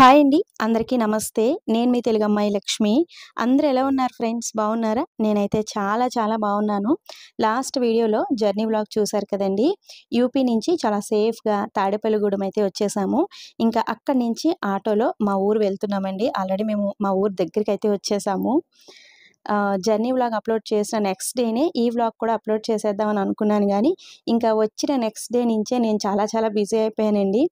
Hi అండి. అందరికీ నమస్తే. నేను మీ తెలుగమ్మాయి లక్ష్మి. అందరూ ఎలా ఉన్నారు ఫ్రెండ్స్? బాగున్నారా? నేనైతే చాలా చాలా బాగున్నాను. లాస్ట్ వీడియోలో జర్నీ వ్లాగ్ చూసారు కదండీ! యూపీ నుంచి చాలా సేఫ్‌గా తాడేపల్లిగూడెం అయితే వచ్చేసాము. ఇంకా అక్కడి నుంచి ఆటోలో మా ఊరు వెళ్తున్నామండి. ఆల్రెడీ మేము మా ఊరు దగ్గరికైతే వచ్చేసాము. జర్నీ వ్లాగ్ అప్‌లోడ్ చేసిన నెక్స్ట్ డేనే ఈ వ్లాగ్ కూడా అప్‌లోడ్ చేసేద్దామని అనుకున్నాను గానీ, ఇంకా వచ్చిన నెక్స్ట్ డే నుంచే నేను చాలా చాలా బిజీ అయిపోయానండి.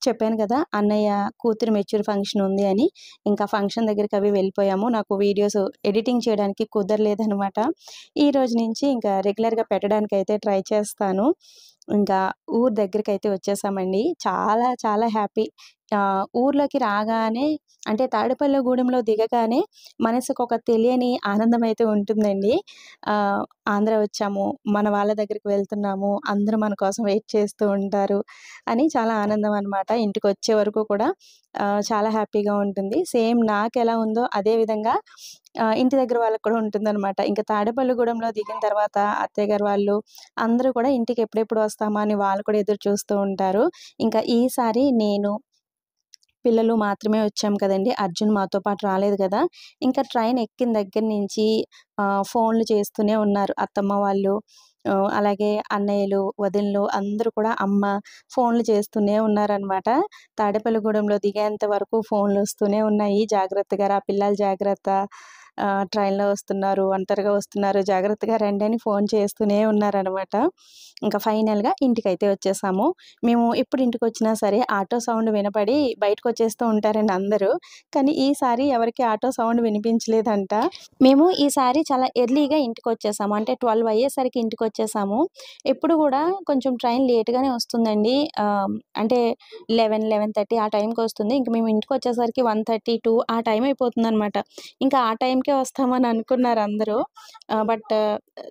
చెప్పాను కదా! అన్నయ్య కూతురు మెచ్యూర్ ఫంక్షన్ ఉంది అని. ఇంకా ఫంక్షన్ దగ్గరికి అవి వెళ్ళిపోయాము. నాకు వీడియోస్ ఎడిటింగ్ చేయడానికి కుదరలేదనమాట. ఈరోజు నుంచి ఇంకా రెగ్యులర్‌గా పెట్టడానికైతే ట్రై చేస్తాను. ఇంకా ఊరు దగ్గరికైతే వచ్చేసామండి. చాలా చాలా హ్యాపీ. ఊర్లోకి రాగానే అంటే తాడేపల్లిగూడెంలో దిగగానే మనసుకొక తెలియని ఆనందమైతే ఉంటుందండి. ఆంధ్ర వచ్చాము, మన వాళ్ళ దగ్గరికి వెళ్తున్నాము, అందరూ మన కోసం వెయిట్ చేస్తూ ఉంటారు అని చాలా ఆనందం అనమాట. ఇంటికొచ్చే వరకు కూడా చాలా హ్యాపీగా ఉంటుంది. సేమ్ నాకెలా ఉందో అదే విధంగా ఇంటి దగ్గర వాళ్ళకి కూడా ఉంటుందనమాట. ఇంక తాడేపల్లిగూడెంలో దిగిన తర్వాత అత్తయ్య గారు వాళ్ళు అందరూ కూడా ఇంటికి ఎప్పుడెప్పుడు వస్తామా అని వాళ్ళు కూడా ఎదురు చూస్తూ ఉంటారు. ఇంకా ఈసారి నేను పిల్లలు మాత్రమే వచ్చాం కదండీ! అర్జున్ మాతో పాటు రాలేదు గదా! ఇంకా ట్రైన్ ఎక్కిన దగ్గర నుంచి ఫోన్‌లు చేస్తూనే ఉన్నారు అత్తమ్మ వాళ్ళు. అలాగే అన్నయ్యలు, వదినలు అందరూ కూడా అమ్మ ఫోన్‌లు చేస్తూనే ఉన్నారనమాట. తాడేపల్లిగూడెంలో దిగేంత వరకు ఫోన్‌లొస్తూనే ఉన్నాయి. జాగ్రత్తగా రా పిల్లలు జాగ్రత్త. ట్రైన్‌లో వస్తున్నారు, ఒంటరిగా వస్తున్నారు, జాగ్రత్తగా రండి అని ఫోన్ చేస్తూనే ఉన్నారనమాట. ఇంకా ఫైనల్‌గా ఇంటికైతే వచ్చేసాము. మేము ఎప్పుడు ఇంటికొచ్చినా సరే ఆటో సౌండ్ వినపడి బయటకొచ్చేస్తూ ఉంటారండి అందరూ. కానీ ఈసారి ఎవరికీ ఆటో సౌండ్ వినిపించలేదంట. మేము ఈసారి చాలా ఎర్లీగా ఇంటికొచ్చేసాము. అంటే 12 అయ్యేసరికి ఇంటికొచ్చేసాము. ఎప్పుడు గూడా కొంచెం ట్రైన్ లేట్‌గానే వస్తుందండి. అంటే 11, 11:30 ఆ టైంకొస్తుంది. ఇంక మేము ఇంటికొచ్చేసరికి 1:32 ఆ టైం అయిపోతుందనమాట. ఇంకా ఆ టైంకే వస్తామని అనుకున్నారు అందరూ. బట్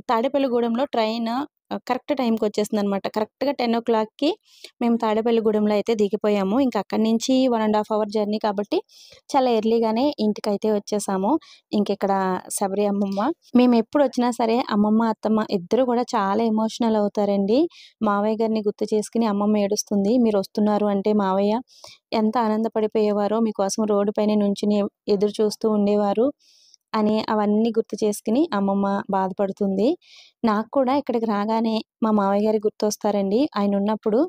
తాడేపల్లిగూడెంలో ట్రైన్ కరెక్ట్ టైంకొచ్చేసిందనమాట. కరెక్ట్‌గా 10:00కి మేము తాడేపల్లిగూడెంలో అయితే దిగిపోయాము. ఇంక అక్కడి నుంచి 1 ½ అవర్ జర్నీ కాబట్టి చాలా ఎర్లీగానే ఇంటికైతే వచ్చేసాము. ఇంకిక్కడ శబరి అమ్మమ్మ మేమెప్పుడొచ్చినా సరే అమ్మమ్మ, అత్తమ్మ ఇద్దరు గూడా చాలా ఎమోషనల్ అవుతారండి. మావయ్య గారిని గుర్తు చేసుకొని అమ్మమ్మ ఏడుస్తుంది. మీరొస్తున్నారు అంటే మావయ్య ఎంత ఆనందపడిపోయేవారో మీకోసం రోడ్డు పైనే నుంచుని ఎదురు చూస్తూ ఉండేవారు అని అవన్నీ గుర్తు చేసుకొని అమ్మమ్మ బాధపడుతుంది. నాకు కూడా ఇక్కడికి రాగానే మా మావయ్య గారు గుర్తొస్తారండి. ఆయనున్నప్పుడు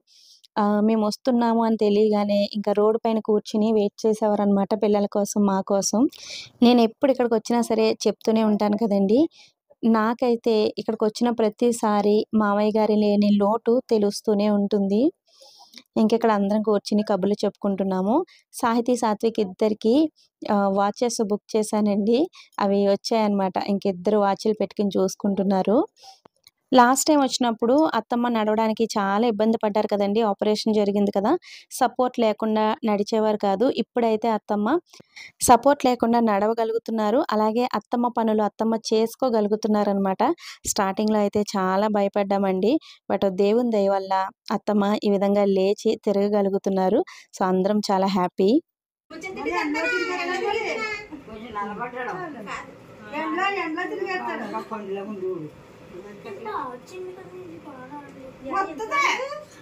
మేమొస్తున్నాము అని తెలియగానే ఇంకా రోడ్డు పైన కూర్చొని వెయిట్ చేసేవారనమాట పిల్లల కోసం, మా కోసం. నేనెప్పుడు ఇక్కడికొచ్చినా సరే చెప్తూనే ఉంటాను కదండీ! నాకైతే ఇక్కడికొచ్చిన ప్రతిసారి మావయ్య గారి లేని లోటు తెలుస్తూనే ఉంటుంది. ఇంకిక్కడ అందరం కూర్చొని కబుర్లు చెప్పుకుంటున్నాము. సాహితీ, సాత్విక్ ఇద్దరికీ వాచెస్ బుక్ చేశానండి. అవి వచ్చాయన్నమాట. ఇంకిద్దరు వాచులు పెట్టుకొని చూసుకుంటున్నారు. లాస్ట్ టైమ్ వచ్చినప్పుడు అత్తమ్మ నడవడానికి చాలా ఇబ్బంది పడ్డారు కదండీ! ఆపరేషన్ జరిగింది కదా! సపోర్ట్ లేకుండా నడిచేవారు కాదు. ఇప్పుడైతే అత్తమ్మ సపోర్ట్ లేకుండా నడవగలుగుతున్నారు. అలాగే అత్తమ్మ పనులు అత్తమ్మ చేసుకోగలుగుతున్నారనమాట. స్టార్టింగ్‌లో అయితే చాలా భయపడ్డామండి. బట్ దేవుని దయ వల్ల అత్తమ్మ ఈ విధంగా లేచి తిరగగలుగుతున్నారు. సో, అందరం చాలా హ్యాపీ.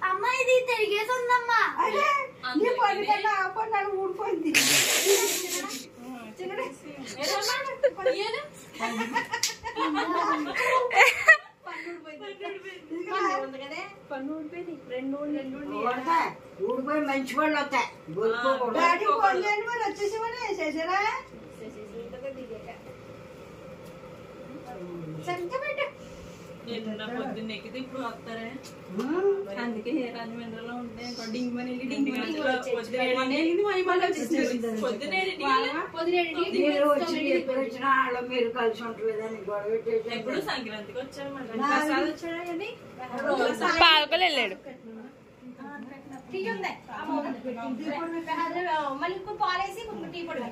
అమ్మ ఇది తిరిగేసిందమ్మా ఊడిపోయింది. ఊడిపోయి మంచి వాళ్ళు వస్తాయి. వచ్చేసేమని పొద్దున్న ఎక్కితే ఇప్పుడు వస్తారే. అందుకే రాజమండ్రిలో ఉంటే డింగ్మని ఎప్పుడు వచ్చినా వాళ్ళు మీరు కలిసి ఉంటలేదని గొడవ ఎప్పుడు సంక్రాంతికి వచ్చామండి. పాలకొల్లు వెళ్ళాడు. మళ్ళీ పాలేసి టీ పొడి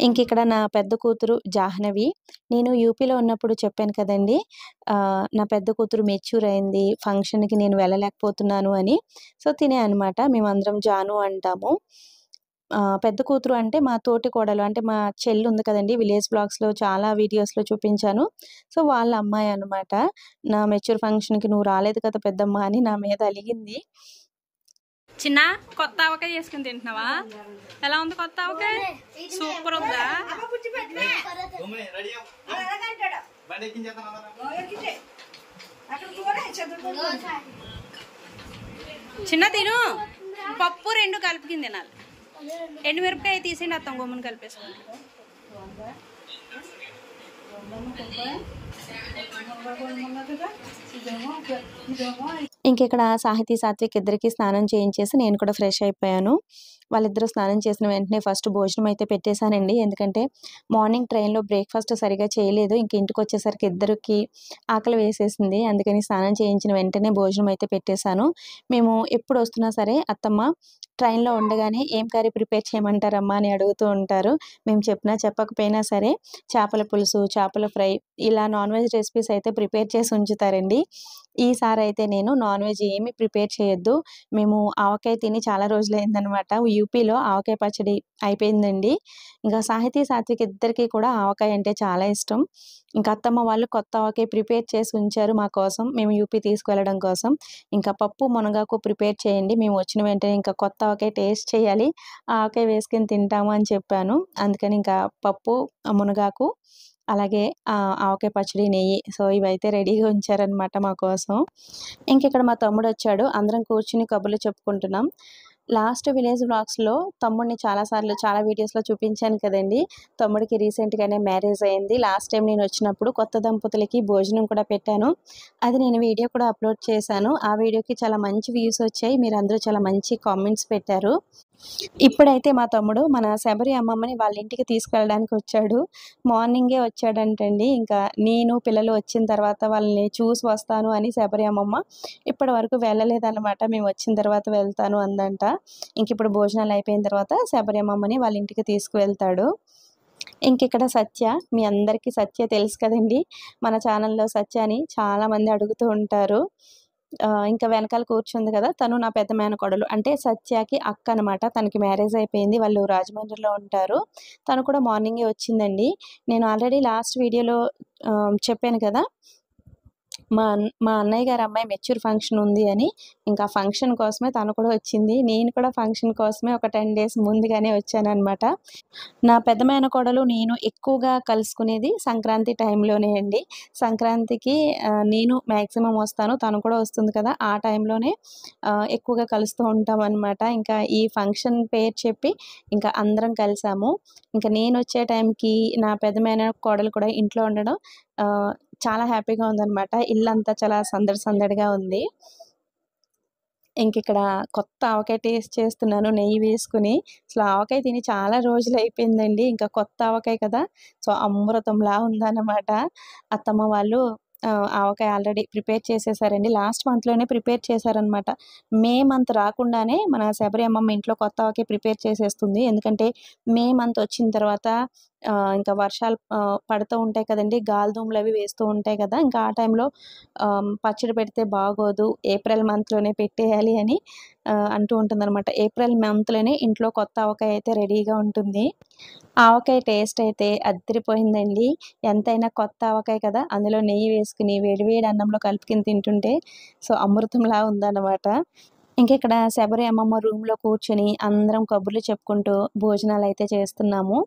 ఇంకిక్కడ నా పెద్ద కూతురు జాహ్నవి. నేను యూపీలో ఉన్నప్పుడు చెప్పాను కదండీ! నా పెద్ద కూతురు మెచ్యూర్ అయింది. ఫంక్షన్‌కి నేను వెళ్ళలేకపోతున్నాను అని. సో, తినే అనమాట. మేమందరం జాను అంటాము. పెద్ద కూతురు అంటే మా తోటి కోడలు. అంటే మా చెల్లుంది కదండీ! విలేజ్ వ్లాగ్స్‌లో చాలా వీడియోస్‌లో చూపించాను. సో, వాళ్ళ అమ్మాయి అనమాట. నా మెచ్యూర్ ఫంక్షన్‌కి నువ్వు రాలేదు కదా పెద్దమ్మ అని నా మీద అలిగింది. చిన్న కొత్త ఆవకాయ చేసుకుని తింటున్నావా? ఎలా ఉంది కొత్త ఆవకాయ? సూపర్ ఉందా? చిన్న తిను. పప్పు రెండు కలిపి కింద తినాలి. ఎండుమిరపకాయ తీసేయండి, అత్తం గొమ్మను కలిపేసుకోండి. ఇంకిక్కడ సాహితీ సాత్విక్ ఇద్దరికి స్నానం చేయించేసి నేను కూడా ఫ్రెష్ అయిపోయాను. వాళ్ళిద్దరూ స్నానం చేసిన వెంటనే ఫస్ట్ భోజనం అయితే పెట్టేశానండి. ఎందుకంటే మార్నింగ్ ట్రైన్లో బ్రేక్ఫాస్ట్ సరిగా చేయలేదు. ఇంక ఇంటికి వచ్చేసరికి ఇద్దరికి ఆకలి వేసేసింది. అందుకని స్నానం చేయించిన వెంటనే భోజనం అయితే పెట్టేశాను. మేము ఎప్పుడు వస్తున్నా సరే అత్తమ్మ ట్రైన్లో ఉండగానే ఏం కర్రీ ప్రిపేర్ చేయమంటారమ్మా అని అడుగుతూ ఉంటారు. మేము చెప్పినా చెప్పకపోయినా సరే చేపల పులుసు, చేపల ఫ్రై ఇలా నాన్ వెజ్ రెసిపీస్ అయితే ప్రిపేర్ చేసి ఉంచుతారండి. ఈసారి అయితే నేను నాన్ వెజ్ ఏమీ ప్రిపేర్ చేయొద్దు, మేము ఆవకాయ తిని చాలా రోజులైందనమాట. యూపీలో ఆవకాయ పచ్చడి అయిపోయిందండి. ఇంకా సాహితీ సాత్విక్ ఇద్దరికి కూడా ఆవకాయ అంటే చాలా ఇష్టం. ఇంకా అత్తమ్మ వాళ్ళు కొత్త ఆవకాయ ప్రిపేర్ చేసి ఉంచారు మా కోసం, మేము యూపీ తీసుకువెళ్ళడం కోసం. ఇంకా పప్పు మునగాకు ప్రిపేర్ చేయండి, మేము వచ్చిన వెంటనే ఇంకా కొత్త ఆవకాయ టేస్ట్ చేయాలి, ఆవకాయ వేసుకొని తింటాము అని చెప్పాను. అందుకని ఇంకా పప్పు, మునగాకు, అలాగే ఆవకాయ పచ్చడి, నెయ్యి, సో ఇవైతే రెడీగా ఉంచారనమాట మా కోసం. ఇంకిక్కడ మా తమ్ముడు వచ్చాడు, అందరం కూర్చుని కబుర్లు చెప్పుకుంటున్నాం. లాస్ట్ విలేజ్ వ్లాగ్స్లో తమ్ముడిని చాలా వీడియోస్లో చూపించాను కదండి. తమ్ముడికి రీసెంట్గానే మ్యారేజ్ అయింది. లాస్ట్ టైం నేను వచ్చినప్పుడు కొత్త దంపతులకి భోజనం కూడా పెట్టాను. అది నేను వీడియో కూడా అప్లోడ్ చేశాను. ఆ వీడియోకి చాలా మంచి వ్యూస్ వచ్చాయి, మీరు అందరూ చాలా మంచి కామెంట్స్ పెట్టారు. ఇప్పుడైతే మా తమ్ముడు మన శబరి అమ్మమ్మని వాళ్ళ ఇంటికి తీసుకెళ్ళడానికి వచ్చాడు. మార్నింగే వచ్చాడంటండి. ఇంకా నేను పిల్లలు వచ్చిన తర్వాత వాళ్ళని చూసి వస్తాను అని శబరి అమ్మమ్మ ఇప్పటి వరకు వెళ్ళలేదన్నమాట. మేము వచ్చిన తర్వాత వెళ్తాను అందంట. ఇంక ఇప్పుడు భోజనాలు అయిపోయిన తర్వాత శబరి అమ్మమ్మని వాళ్ళ ఇంటికి తీసుకువెళ్తాడు. ఇంకిక్కడ సత్య, మీ అందరికీ సత్య తెలుసు కదండి. మన ఛానల్లో సత్య అని చాలామంది అడుగుతూ ఉంటారు. ఇంకా వెనకాల కూర్చుంది కదా, తను నా పెద్ద మేనకోడలు, అంటే సత్యకి అక్క అనమాట. తనకి మ్యారేజ్ అయిపోయింది, వాళ్ళు రాజమండ్రిలో ఉంటారు. తను కూడా మార్నింగే వచ్చిందండి. నేను ఆల్రెడీ లాస్ట్ వీడియోలో చెప్పాను కదా, మా అన్నయ్య గారి అమ్మాయి మెచ్యూర్ ఫంక్షన్ ఉంది అని. ఇంకా ఫంక్షన్ కోసమే తను కూడా వచ్చింది. నేను కూడా ఫంక్షన్ కోసమే ఒక 10 days ముందుగానే వచ్చానమాట. నా పెద్ద మేనకోడలు నేను ఎక్కువగా కలుసుకునేది సంక్రాంతి టైంలోనే అండి. సంక్రాంతికి నేను మ్యాక్సిమం వస్తాను, తను కూడా వస్తుంది కదా, ఆ టైంలోనే ఎక్కువగా కలుస్తూ ఉంటామన్నమాట. ఇంకా ఈ ఫంక్షన్ పేరు చెప్పి ఇంకా అందరం కలిసాము. ఇంకా నేను వచ్చే టైంకి నా పెద్ద మేనకోడలు కూడా ఇంట్లో ఉండడం చాలా హ్యాపీగా ఉందన్నమాట. ఇల్లంతా చాలా సందడిగా ఉంది. ఇంకిక్కడ కొత్త ఆవకాయ టేస్ట్ చేస్తున్నాను నెయ్యి వేసుకుని. అసలు ఆవకాయ తిని చాలా రోజులు అయిపోయిందండి. ఇంకా కొత్త ఆవకాయ కదా, సో అమృతంలా ఉందన్నమాట. అత్తమ్మ వాళ్ళు ఆవకాయ ఆల్రెడీ ప్రిపేర్ చేసేసారండి. లాస్ట్ మంత్లోనే ప్రిపేర్ చేశారనమాట. మే మంత్ రాకుండానే మన శబరి అమ్మమ్మ ఇంట్లో కొత్త ఆవకాయ ప్రిపేర్ చేసేస్తుంది. ఎందుకంటే మే మంత్ వచ్చిన తర్వాత ఇంకా వర్షాలు పడుతూ ఉంటాయి కదండి, గాలిదుమ్ములు అవి వేస్తూ ఉంటాయి కదా, ఇంకా ఆ టైంలో పచ్చడి పెడితే బాగోదు, ఏప్రిల్ మంత్లోనే పెట్టేయాలి అని అంటూ ఉంటుందన్నమాట. ఏప్రిల్ మంత్లోనే ఇంట్లో కొత్త ఆవకాయ అయితే రెడీగా ఉంటుంది. ఆవకాయ టేస్ట్ అయితే అదిరిపోయిందండి. ఎంతైనా కొత్త ఆవకాయ కదా, అందులో నెయ్యి వేసుకుని వేడివేడి అన్నంలో కలుపుకొని తింటుంటే సో అమృతంలా ఉందన్నమాట. ఇంకిక్కడ శబరి అమ్మమ్మ రూమ్లో కూర్చుని అందరం కబుర్లు చెప్పుకుంటూ భోజనాలు అయితే చేస్తున్నాము.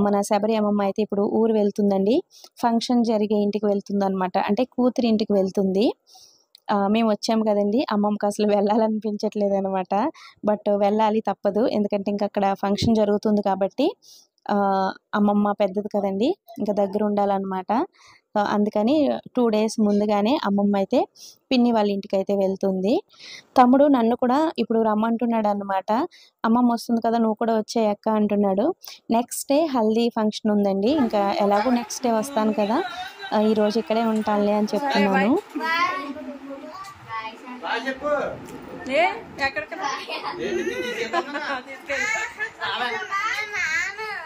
మన శబరి అమ్మమ్మ అయితే ఇప్పుడు ఊరు వెళ్తుందండి. ఫంక్షన్ జరిగే ఇంటికి వెళ్తుందన్నమాట, అంటే కూతురి ఇంటికి వెళ్తుంది. మేము వచ్చాము కదండి, అమ్మమ్మకి అసలు వెళ్ళాలనిపించట్లేదు అనమాట. బట్ వెళ్ళాలి, తప్పదు. ఎందుకంటే ఇంకా అక్కడ ఫంక్షన్ జరుగుతుంది కాబట్టి అమ్మమ్మ పెద్దది కదండి, ఇంకా దగ్గర ఉండాలన్నమాట. అందుకని 2 days ముందుగానే అమ్మమ్మ అయితే పిన్ని వాళ్ళ ఇంటికి అయితే వెళ్తుంది. తమ్ముడు నన్ను కూడా ఇప్పుడు రమ్మంటున్నాడు అనమాట. అమ్మమ్మ వస్తుంది కదా, నువ్వు కూడా వచ్చేయ్ అక్క అంటున్నాడు. నెక్స్ట్ డే హల్దీ ఫంక్షన్ ఉందండి. ఇంకా ఎలాగో నెక్స్ట్ డే వస్తాను కదా, ఈరోజు ఇక్కడే ఉంటానులే అని చెప్తున్నాను.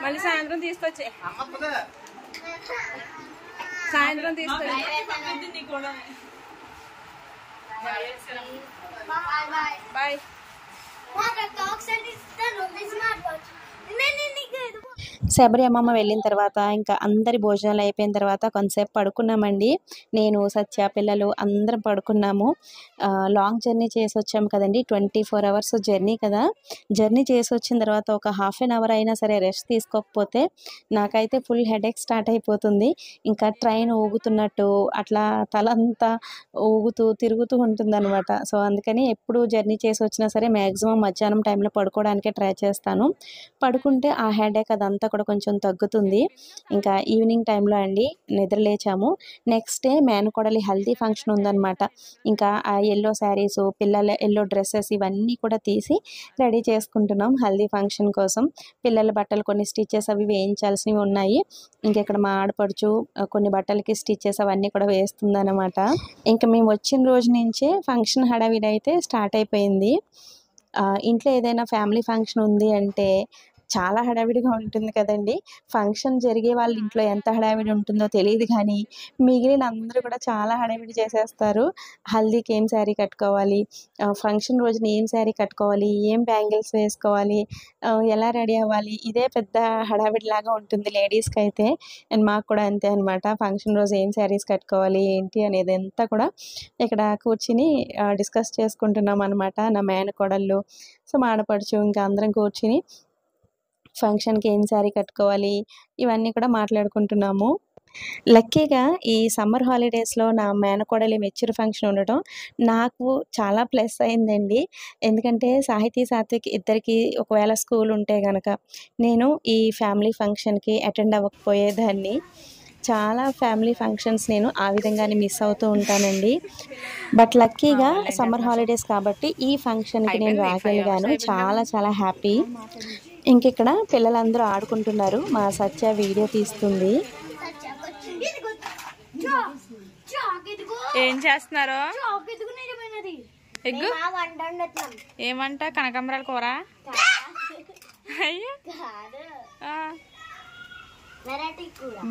మళ్ళీ సాయంత్రం తీసుకొచ్చే, సాయంత్రం తీసుకొచ్చి బాయ్. శబరి అమ్మమ్మ వెళ్ళిన తర్వాత ఇంకా అందరి భోజనాలు అయిపోయిన తర్వాత కొంతసేపు పడుకున్నామండి. నేను, సత్య, పిల్లలు అందరం పడుకున్నాము. లాంగ్ జర్నీ చేసి వచ్చాము కదండి, 24 అవర్స్ జర్నీ కదా. జర్నీ చేసి వచ్చిన తర్వాత ఒక హాఫ్ అన్ అవర్ అయినా సరే రెస్ట్ తీసుకోకపోతే నాకైతే ఫుల్ హెడేక్ స్టార్ట్ అయిపోతుంది. ఇంకా ట్రైన్ ఊగుతున్నట్టు అట్లా తలంతా ఊగుతూ తిరుగుతూ ఉంటుందన్నమాట. సో అందుకని ఎప్పుడు జర్నీ చేసి వచ్చినా సరే మ్యాక్సిమం మధ్యాహ్నం టైంలో పడుకోవడానికే ట్రై చేస్తాను. పడుకుంటే ఆ హెడేక్ అదంతా కూడా కొంచెం తగ్గుతుంది. ఇంకా ఈవినింగ్ టైంలో అండి నిద్ర లేచాము. నెక్స్ట్ డే మేనకోడలి హల్దీ ఫంక్షన్ ఉందన్నమాట. ఇంకా ఆ ఎల్లో శారీస్, పిల్లల ఎల్లో డ్రెస్సెస్ ఇవన్నీ కూడా తీసి రెడీ చేసుకుంటున్నాం హల్దీ ఫంక్షన్ కోసం. పిల్లల బట్టలు కొన్ని స్టిచెస్ అవి వేయించాల్సినవి ఉన్నాయి. ఇంకెక్కడ మా ఆడపడుచు కొన్ని బట్టలకి స్టిచెస్ అవన్నీ కూడా వేస్తుందన్నమాట. ఇంకా మేము వచ్చిన రోజు నుంచే ఫంక్షన్ హడావిడి అయితే స్టార్ట్ అయిపోయింది. ఇంట్లో ఏదైనా ఫ్యామిలీ ఫంక్షన్ ఉంది అంటే చాలా హడావిడిగా ఉంటుంది కదండి. ఫంక్షన్ జరిగే వాళ్ళ ఇంట్లో ఎంత హడావిడి ఉంటుందో తెలియదు కానీ మిగిలిన అందరూ కూడా చాలా హడావిడి చేసేస్తారు. హల్దీకి ఏం శారీ కట్టుకోవాలి, ఫంక్షన్ రోజున ఏం శారీ కట్టుకోవాలి, ఏం బ్యాంగిల్స్ వేసుకోవాలి, ఎలా రెడీ అవ్వాలి, ఇదే పెద్ద హడావిడిలాగా ఉంటుంది లేడీస్కి అయితే. అండ్ మాకు కూడా అంతే అనమాట. ఫంక్షన్ రోజు ఏం శారీస్ కట్టుకోవాలి ఏంటి అనేది అంతా కూడా ఇక్కడ కూర్చుని డిస్కస్ చేసుకుంటున్నాం అనమాట. నా మేనకోడళ్ళు, సో మా ఆడపడుచు ఇంకా అందరం కూర్చుని ఫంక్షన్కి ఏం శారీ కట్టుకోవాలి ఇవన్నీ కూడా మాట్లాడుకుంటున్నాము. లక్కీగా ఈ సమ్మర్ హాలిడేస్లో నా మేనకోడలి మెచ్యూర్ ఫంక్షన్ ఉండటం నాకు చాలా ప్లస్ అయిందండి. ఎందుకంటే సాహితీ, సాత్విక్ ఇద్దరికి ఒకవేళ స్కూల్ ఉంటే కనుక నేను ఈ ఫ్యామిలీ ఫంక్షన్కి అటెండ్ అవ్వకపోయేదాన్ని. చాలా ఫ్యామిలీ ఫంక్షన్స్ నేను ఆ విధంగానే మిస్ అవుతూ ఉంటానండి. బట్ లక్కీగా సమ్మర్ హాలిడేస్ కాబట్టి ఈ ఫంక్షన్కి నేను రాగలిగాను. చాలా చాలా హ్యాపీ. ఇంకిక్కడ పిల్లలందరూ ఆడుకుంటున్నారు. మా సత్య వీడియో తీస్తుంది. ఏం చేస్తున్నారు? ఎగ్గు ఏమంట? కనకాంబరాల కూర. అయ్యో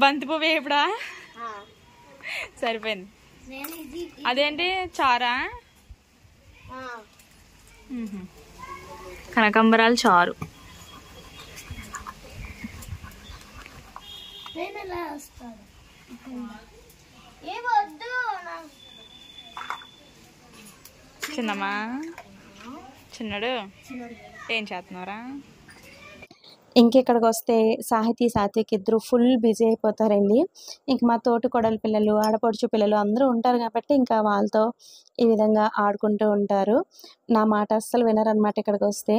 బంతి పువ్వు వేపుడా? సరిపోయింది. అదేంటి చారా? కనకాంబరాలు చారు. చిన్నమ్మా, చిన్నడు ఏం చేస్తున్నారా? ఇంకెక్కడికి వస్తే సాహితీ, సాత్విక్ ఇద్దరు ఫుల్ బిజీ అయిపోతారండి. ఇంక మా తోటి కొడల పిల్లలు, ఆడపడుచు పిల్లలు అందరూ ఉంటారు కాబట్టి ఇంకా వాళ్ళతో ఈ విధంగా ఆడుకుంటూ ఉంటారు. నా మాట అస్సలు వినరనమాట. ఇక్కడికి వస్తే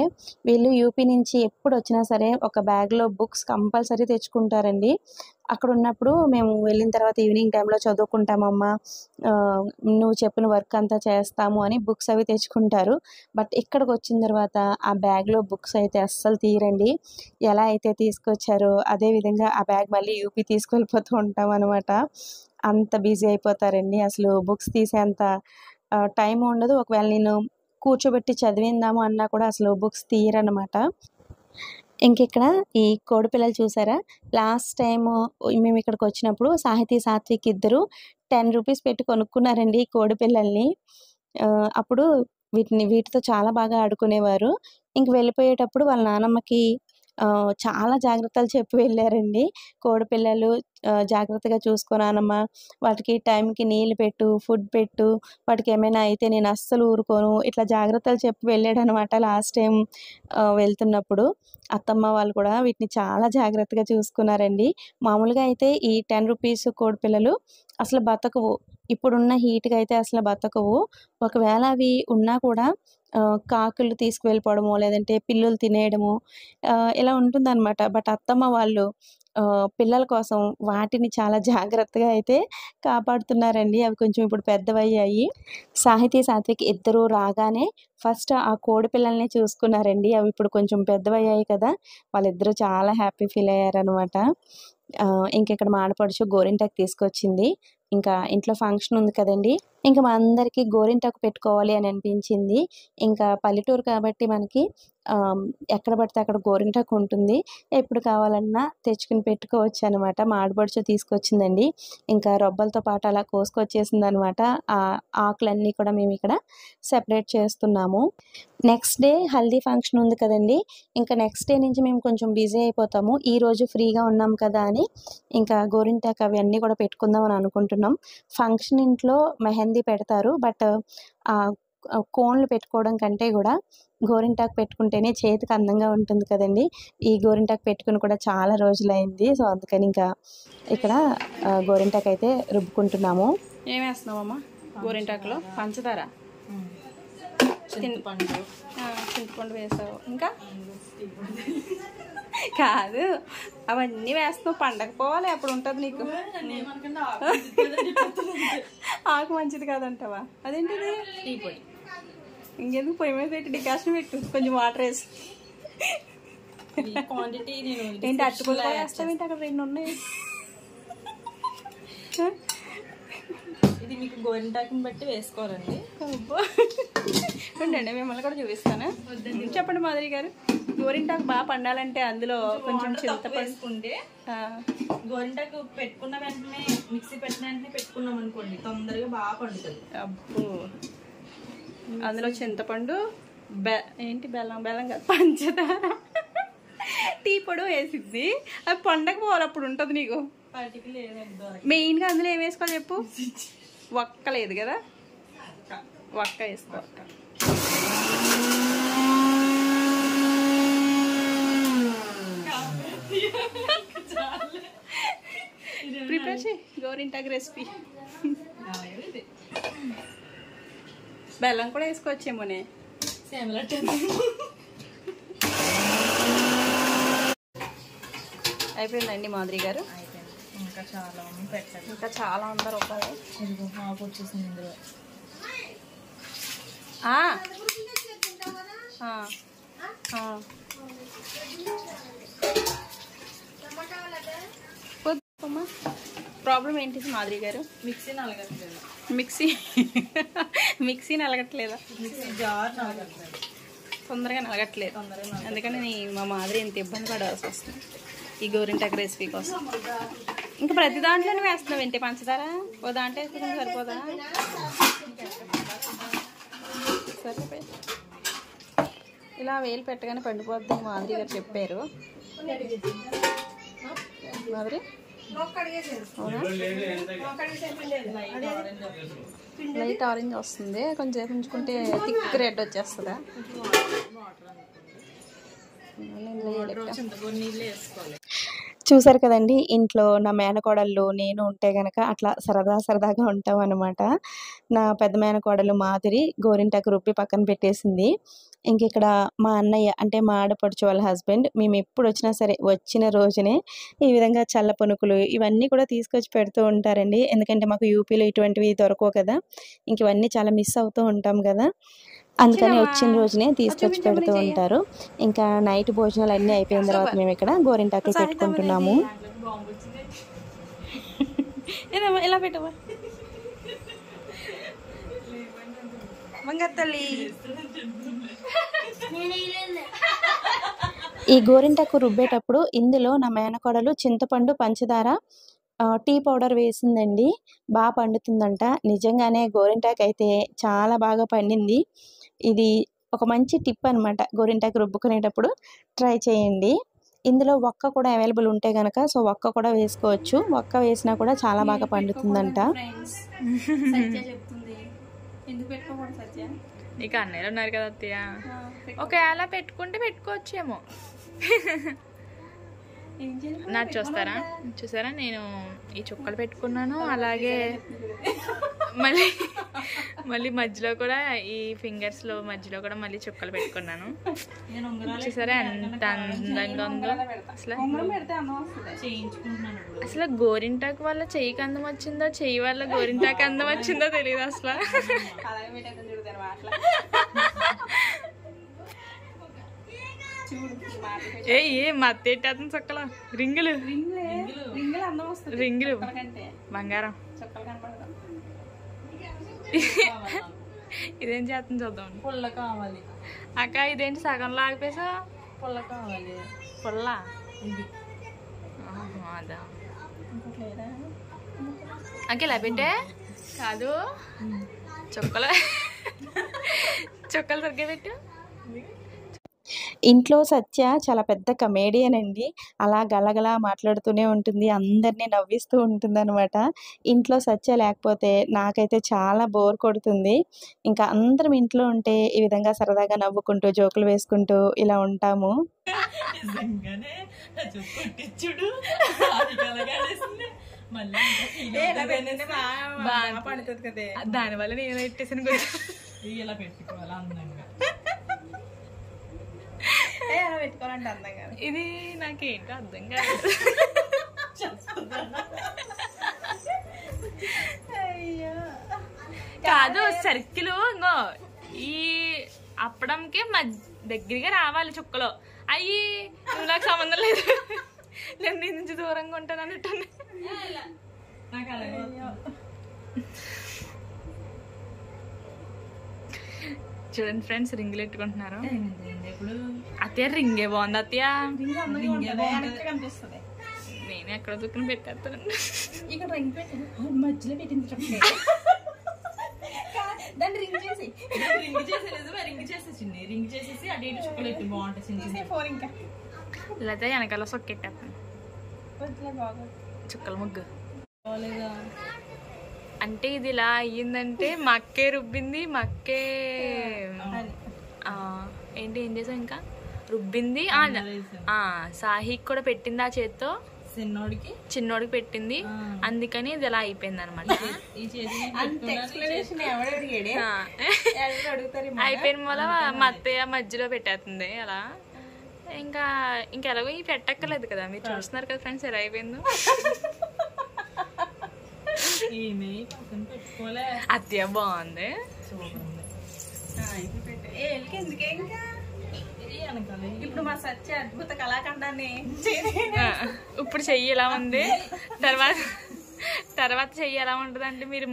వీళ్ళు యూపీ నుంచి ఎప్పుడు వచ్చినా సరే ఒక బ్యాగ్లో బుక్స్ కంపల్సరీ తెచ్చుకుంటారండి. అక్కడ ఉన్నప్పుడు మేము వెళ్ళిన తర్వాత ఈవినింగ్ టైంలో చదువుకుంటామమ్మా, నువ్వు చెప్పిన వర్క్ అంతా చేస్తాము అని బుక్స్ అవి తెచ్చుకుంటారు. బట్ ఇక్కడికి వచ్చిన తర్వాత ఆ బ్యాగ్లో బుక్స్ అయితే అస్సలు తీరండి. ఎలా అయితే తీసుకొచ్చారో అదేవిధంగా ఆ బ్యాగ్ మళ్ళీ యూపీ తీసుకెళ్ళిపోతూ ఉంటాం అనమాట. అంత బిజీ అయిపోతారండి. అసలు బుక్స్ తీసేంత టైం ఉండదు. ఒకవేళ నేను కూర్చోబెట్టి చదివిందాము అన్నా కూడా అసలు బుక్స్ తీయరనమాట. ఇంకిక్కడ ఈ కోడి పిల్లలు చూసారా? లాస్ట్ టైము మేము ఇక్కడికి వచ్చినప్పుడు సాహితీ, సాత్విక్ ఇద్దరు 10 రూపీస్ పెట్టి కొనుక్కున్నారండి ఈ కోడి పిల్లల్ని. అప్పుడు వీటితో చాలా బాగా ఆడుకునేవారు. ఇంక వెళ్ళిపోయేటప్పుడు వాళ్ళ నానమ్మకి చాలా జాగ్రత్తలు చెప్పి వెళ్ళారండి. కోడి పిల్లలు జాగ్రత్తగా చూసుకో నానమ్మ, వాటికి టైంకి నీళ్ళు పెట్టు, ఫుడ్ పెట్టు, వాటికి ఏమైనా అయితే నేను అస్సలు ఊరుకోను, ఇట్లా జాగ్రత్తలు చెప్పి వెళ్ళాడనమాట లాస్ట్ టైం వెళ్తున్నప్పుడు. అత్తమ్మ వాళ్ళు కూడా వీటిని చాలా జాగ్రత్తగా చూసుకున్నారండి. మామూలుగా అయితే ఈ 10 రూపీస్ కోడి పిల్లలు అసలు బతకవు. ఇప్పుడున్న హీట్‌కి అయితే అసలు బతకవు. ఒకవేళ అవి ఉన్నా కూడా కాకులు తీసుకువెళ్ళిపోవడమో, లేదంటే పిల్లులు తినేయడమో ఇలా ఉంటుందన్నమాట. బట్ అత్తమ్మ వాళ్ళు పిల్లల కోసం వాటిని చాలా జాగ్రత్తగా అయితే కాపాడుతున్నారండి. అవి కొంచెం ఇప్పుడు పెద్దవయ్యాయి. సాహితీ, సాత్విక్ ఇద్దరూ రాగానే ఫస్ట్ ఆ కోడి పిల్లల్ని చూసుకున్నారండి. అవి ఇప్పుడు కొంచెం పెద్దవయ్యాయి కదా, వాళ్ళిద్దరూ చాలా హ్యాపీ ఫీల్ అయ్యారనమాట. ఇంకిక్కడ మా ఆడపడుచు గోరింటాకు తీసుకొచ్చింది. ఇంకా ఇంట్లో ఫంక్షన్ ఉంది కదండి, ఇంకా మా అందరికీ గోరింటాకు పెట్టుకోవాలి అని అనిపించింది. ఇంకా పల్లెటూరు కాబట్టి మనకి ఎక్కడ పడితే అక్కడ గోరింటాకు ఉంటుంది. ఎప్పుడు కావాలన్నా తెచ్చుకుని పెట్టుకోవచ్చు అనమాట. మా ఆడపడుచు తీసుకొచ్చిందండి. ఇంకా రొబ్బలతో పాటు అలా కోసుకొచ్చేసింది అనమాట. ఆ ఆకులన్నీ కూడా మేము ఇక్కడ సెపరేట్ చేస్తున్నాము. నెక్స్ట్ డే హల్దీ ఫంక్షన్ ఉంది కదండి, ఇంకా నెక్స్ట్ డే నుంచి మేము కొంచెం బిజీ అయిపోతాము. ఈరోజు ఫ్రీగా ఉన్నాం కదా అని ఇంకా గోరింటాకు అవన్నీ కూడా పెట్టుకుందాం అని అనుకుంటున్నాం. ఫంక్షన్ ఇంట్లో మెహందీ పెడతారు, బట్ కోన్లు పెట్టుకోవడం కంటే కూడా గోరింటాకు పెట్టుకుంటేనే చేతికి అందంగా ఉంటుంది కదండి. ఈ గోరింటాకు పెట్టుకుని కూడా చాలా రోజులైంది. సో అందుకని ఇంకా ఇక్కడ గోరింటాకు అయితే రుబ్బుకుంటున్నాము. ఏం వేస్తున్నావమ్మా గోరింటాకులో? పంచదార, చింతపండు వేసావు, ఇంకా కాదు అవన్నీ వేస్తున్నావు. పండగ పోవాలి అప్పుడు ఉంటుంది నీకు. ఆకు మంచిది కాదంటావా? అదేంటిది? టీ పొడి. ఇంకెందుకు పొయ్యి మీద పెట్టి డికాషన్ పెట్టు, కొంచెం వాటర్ వేసి. క్వాంటిటీ ఏంటి అట్టుకులు వేస్తావేంటి? అక్కడ 2 ఉన్నాయి. ఇది మీకు గోరింటాకుని బట్టి వేసుకోవాలండి. ఉండండి మిమ్మల్ని కూడా చూపిస్తాను. చెప్పండి మాధురి గారు. గోరింటాకు బాగా పండాలంటే అందులో కొంచెం చింతపండు వేసుకుంటే, గోరింటాకు పెట్టుకున్న వెంటనే మిక్సీ పెట్టిన వెంటనే పెట్టుకున్నాం అనుకోండి, తొందరగా బాగా పండుతుంది. అబ్బో, అందులో చింతపండు, ఏంటి బెల్లం కాదు, పంచదార, టీ పొడి వేసిద్ది. అది పండగ పోవాలి అప్పుడు ఉంటుంది నీకు. మెయిన్గా అందులో ఏం వేసుకోవాలి చెప్పు? ఒక్క లేదు కదా, ఒక్క వేసుకో. ప్రిపేర్ చేయి గోరింటాకు రెసిపీ. బెల్లం కూడా వేసుకోవచ్చేమోనే. అయిపోయిందండి మాధురి గారు. ఇంకా చాలా పెట్టాలి, ఇంకా చాలా అందరు ఒకరు ఆకు వచ్చేసింది ఇందులో. ప్రాబ్లం ఏంటిది మాధురి గారు? మిక్సీ నలగట్లేదు. మిక్సీ నలగట్లేదా? మిక్సీ జార్ నలగట్లేదు, తొందరగా నలగట్లేదు. అందుకని మా మాధురి ఎంత ఇబ్బంది పడాల్సి వస్తుంది ఈ గోరింటాకు రెసిపీ కోసం. ఇంకా ప్రతి దాంట్లోనే వేస్తున్నావు ఏంటి పంచదార? ఓ దాంట్లో వేసుకుంటే సరిపోదా? సరిపోయి ఇలా వేలు పెట్టగానే పండిపోద్ది మాధురి గారు చెప్పారు. మాధురి లైట్ ఆరెంజ్ వస్తుంది, కొంచెం సేపు ఉంచుకుంటే థిక్ రెడ్ వచ్చేస్తుందా? చూసారు కదండి, ఇంట్లో నా మేనకోడళ్ళు నేను ఉంటే గనక అట్లా సరదాగా ఉంటాం అనమాట. నా పెద్ద మేనకోడలు మాధురి గోరింటాకు రుబ్బి పక్కన పెట్టేసింది. ఇంక ఇక్కడ మా అన్నయ్య అంటే మా ఆడపడుచు వాళ్ళ హస్బెండ్, మేము ఎప్పుడు వచ్చినా సరే వచ్చిన రోజునే ఈ విధంగా చల్ల పునుకులు ఇవన్నీ కూడా తీసుకొచ్చి పెడుతూ ఉంటారండి. ఎందుకంటే మాకు యూపీలో ఇటువంటివి దొరకవు కదా, ఇంక ఇవన్నీ చాలా మిస్ అవుతూ ఉంటాం కదా, అందుకని వచ్చిన రోజునే తీసుకొచ్చి పెడుతూ ఉంటారు. ఇంకా నైట్ భోజనాలు అన్నీ అయిపోయిన తర్వాత మేము ఇక్కడ గోరింటాకులు పెట్టుకుంటున్నాము. ఇలా పెట్టవా మంగత్తల్లి? ఈ గోరింటాకు రుబ్బేటప్పుడు ఇందులో నా మేనకోడలు చింతపండు, పంచదార, టీ పౌడర్ వేసిందండి. బాగా పండుతుందంట. నిజంగానే గోరింటాకు అయితే చాలా బాగా పండింది. ఇది ఒక మంచి టిప్ అనమాట. గోరింటాకు రుబ్బుకునేటప్పుడు ట్రై చేయండి. ఇందులో ఒక్క కూడా అవైలబుల్ ఉంటే కనుక సో ఒక్క కూడా వేసుకోవచ్చు. ఒక్క వేసినా కూడా చాలా బాగా పండుతుందంట. చెప్తుంది ఎందుకు పెట్టుకోకూడదు సత్య? నీకు అన్నయ్యలు ఉన్నారు కదా అత్తయ్య, ఒకవేళ పెట్టుకుంటే పెట్టుకోవచ్చేమో. నాకు చూసారా నేను ఈ చుక్కలు పెట్టుకున్నాను, అలాగే మళ్ళీ మధ్యలో కూడా ఈ ఫింగర్స్ లో మధ్యలో కూడా మళ్ళీ చుక్కలు పెట్టుకున్నాను. చూసారా ఎంత అందంగా ఉందో. అసలు గోరింటాకు వల్ల చెయ్యికి అందం వచ్చిందో, చెయ్యి వల్ల గోరింటాకు అందం వచ్చిందో తెలియదు అసలు. ఏ మత్తేట చక్కల రింగులు బంగారం చుక్కలు కనపడదా ఇదేం చేస్తుంది చూద్దాం. పుల్ల కావాలి. అక్క ఇదేంటి సగంలో ఆగిపోసా? పుల్ల కావాలి. పుల్ల ఇది అదా ఇంకోటి లేదా? అక్క ఇలా పెట్టే కాదు చుక్కలు చుక్కలు సరిగ్గా పెట్టు. ఇంట్లో సత్య చాలా పెద్ద కమేడియన్ అండి. అలా గలగలా మాట్లాడుతూనే ఉంటుంది, అందరినీ నవ్విస్తూ ఉంటుందన్నమాట. ఇంట్లో సత్య లేకపోతే నాకైతే చాలా బోర్ కొడుతుంది. ఇంకా అందరం ఇంట్లో ఉంటే ఈ విధంగా సరదాగా నవ్వుకుంటూ జోకులు వేసుకుంటూ ఇలా ఉంటాము. పడుతుంది కదే దానివల్ల నేను పెట్టేసాను. ఇలా పెట్టుకోవాలి అందంగా. అలా పెట్టుకోవాలంటే అందంగా. ఇది నాకేంటో అర్థం కాదు. అయ్యో కాదు సర్కిల్ ఇంకో ఈ అప్పడంకి దగ్గరగా రావాలి చుక్కలు. అయ్యి నువ్వు నాకు సంబంధం లేదు, నేను నీ నుంచి దూరంగా ఉంటాను అన్నట్టు. నాకు అలాగే చూడండి ఫ్రెండ్స్, రింగులు పెట్టుకుంటున్నారు. ఇప్పుడు అత్తయ్య రింగే బాగుంది అత్తయ్య. కనిపిస్తుంది. నేను ఎక్కడ దుక్కుని పెట్టేస్తానండి. ఇక్కడ రింగ్ పెట్టి మధ్యలో పెట్టింది. దాన్ని రింగ్ చేసి రింగ్ చేసేసింది. రింగ్ చేసేసి అటు ఇటు చుక్కలు ఎట్టి బాగుంటాయి. ఫోర్ ఇంకా లేకపోతే వెనకాల సొక్కెట్టేస్తాను చుక్కల ముగ్గు. అంటే ఇది ఇలా అయ్యిందంటే మా అక్కే రుబ్బింది, మా అక్కే ఏంటి ఏం చేసాం ఇంకా రుబ్బింది. సాహికి కూడా పెట్టింది ఆ చేత్తో, చిన్నోడికి పెట్టింది. అందుకని ఇది ఇలా అయిపోయింది అనమాట. అయిపోయిన వల్ల మా అత్తయ్య మధ్యలో పెట్టేస్తుంది అలా. ఇంకా ఎలాగో ఈ పెట్టక్కర్లేదు కదా, మీరు చూస్తున్నారు కదా ఫ్రెండ్స్ ఎలా అయిపోయిందో. అత్తయ్య బాగుంది. ఇప్పుడు మా సత్య అద్భుత కళాఖండాన్ని ఇప్పుడు చెయ్యి ఎలా ఉంది, తర్వాత చెయ్యి ఎలా ఉంటుంది అంటే మీరు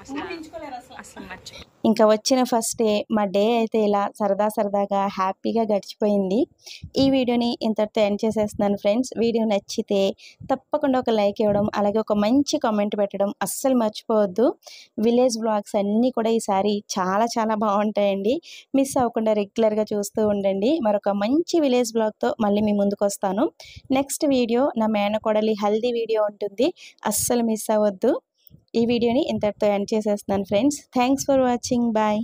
అసలు మర్చి. ఇంకా వచ్చిన ఫస్ట్ డే మా డే అయితే ఇలా సరదాగా హ్యాపీగా గడిచిపోయింది. ఈ వీడియోని ఇంతటితో ఎండ్ చేసేస్తున్నాను ఫ్రెండ్స్. వీడియో నచ్చితే తప్పకుండా ఒక లైక్ ఇవ్వడం, అలాగే ఒక మంచి కామెంట్ పెట్టడం అస్సలు మర్చిపోవద్దు. విలేజ్ బ్లాగ్స్ అన్నీ కూడా ఈసారి చాలా బాగుంటాయండి. మిస్ అవ్వకుండా రెగ్యులర్గా చూస్తూ ఉండండి. మరొక మంచి విలేజ్ బ్లాగ్తో మళ్ళీ మీ ముందుకు వస్తాను. నెక్స్ట్ వీడియో నా మేనకోడలి హల్దీ వీడియో ఉంటుంది, అస్సలు మిస్ అవ్వద్దు. ఈ వీడియోని ఇంతటితో ఎండ్ చేసేస్తున్నాను friends. Thanks for watching. Bye.